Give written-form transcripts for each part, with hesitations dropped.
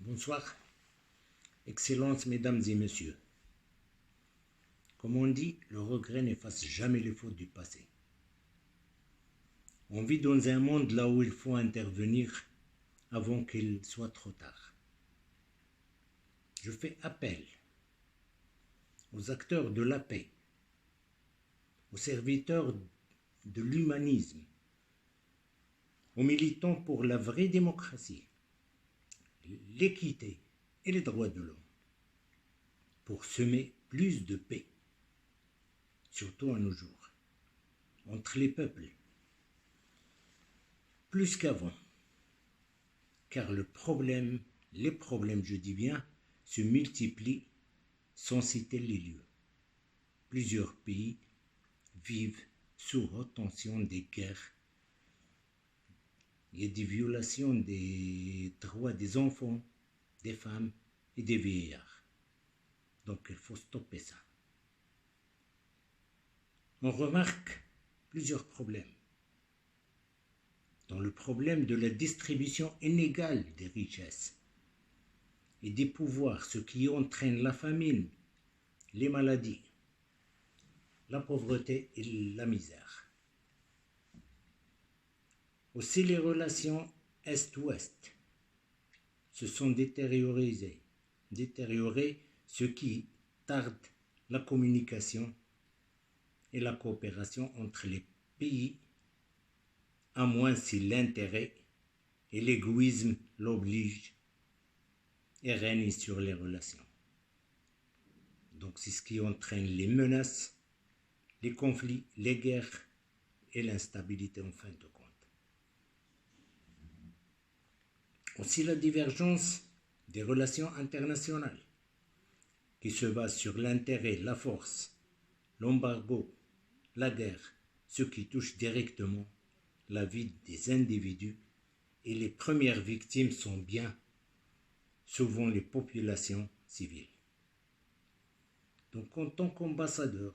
Bonsoir, Excellences, Mesdames et Messieurs. Comme on dit, le regret n'efface jamais les fautes du passé. On vit dans un monde là où il faut intervenir avant qu'il soit trop tard. Je fais appel aux acteurs de la paix, aux serviteurs de l'humanisme, aux militants pour la vraie démocratie, l'équité et les droits de l'homme, pour semer plus de paix, surtout à nos jours, entre les peuples, plus qu'avant, car les problèmes, je dis bien, se multiplient sans citer les lieux. Plusieurs pays vivent sous haute tension des guerres. Il y a des violations des droits des enfants, des femmes et des vieillards. Donc il faut stopper ça. On remarque plusieurs problèmes. Dans le problème de la distribution inégale des richesses et des pouvoirs, ce qui entraîne la famine, les maladies, la pauvreté et la misère. Aussi les relations Est-Ouest se sont détériorées, ce qui tarde la communication et la coopération entre les pays, à moins si l'intérêt et l'égoïsme l'obligent et règnent sur les relations. Donc c'est ce qui entraîne les menaces, les conflits, les guerres et l'instabilité en fin de compte. Aussi la divergence des relations internationales qui se basent sur l'intérêt, la force, l'embargo, la guerre, ce qui touche directement la vie des individus, et les premières victimes sont bien souvent les populations civiles. Donc en tant qu'ambassadeur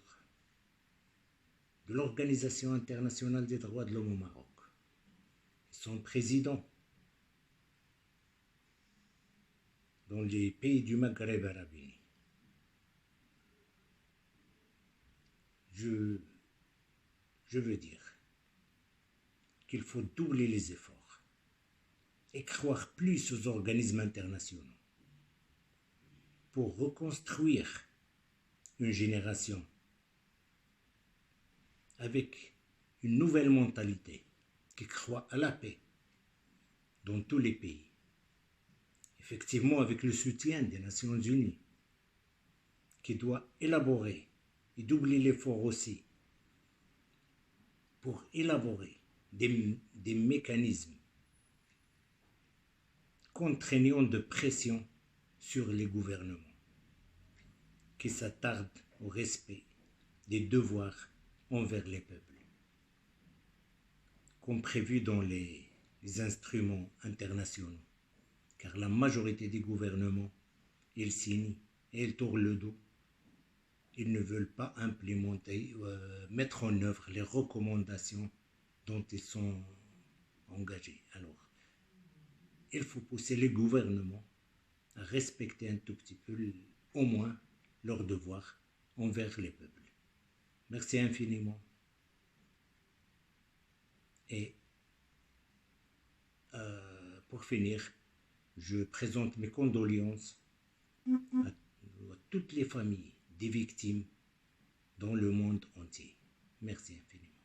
de l'Organisation internationale des droits de l'homme au Maroc, son président dans les pays du Maghreb arabe uni, je veux dire qu'il faut doubler les efforts et croire plus aux organismes internationaux pour reconstruire une génération avec une nouvelle mentalité qui croit à la paix dans tous les pays. Effectivement, avec le soutien des Nations Unies, qui doit élaborer et doubler l'effort aussi pour élaborer des mécanismes contraignants de pression sur les gouvernements qui s'attardent au respect des devoirs envers les peuples, comme prévu dans les instruments internationaux, car la majorité des gouvernements, ils signent et ils tournent le dos. Ils ne veulent pas implémenter, mettre en œuvre les recommandations dont ils sont engagés. Alors, il faut pousser les gouvernements à respecter un tout petit peu, au moins, leurs devoirs envers les peuples. Merci infiniment. Et pour finir, je présente mes condoléances à toutes les familles des victimes dans le monde entier. Merci infiniment.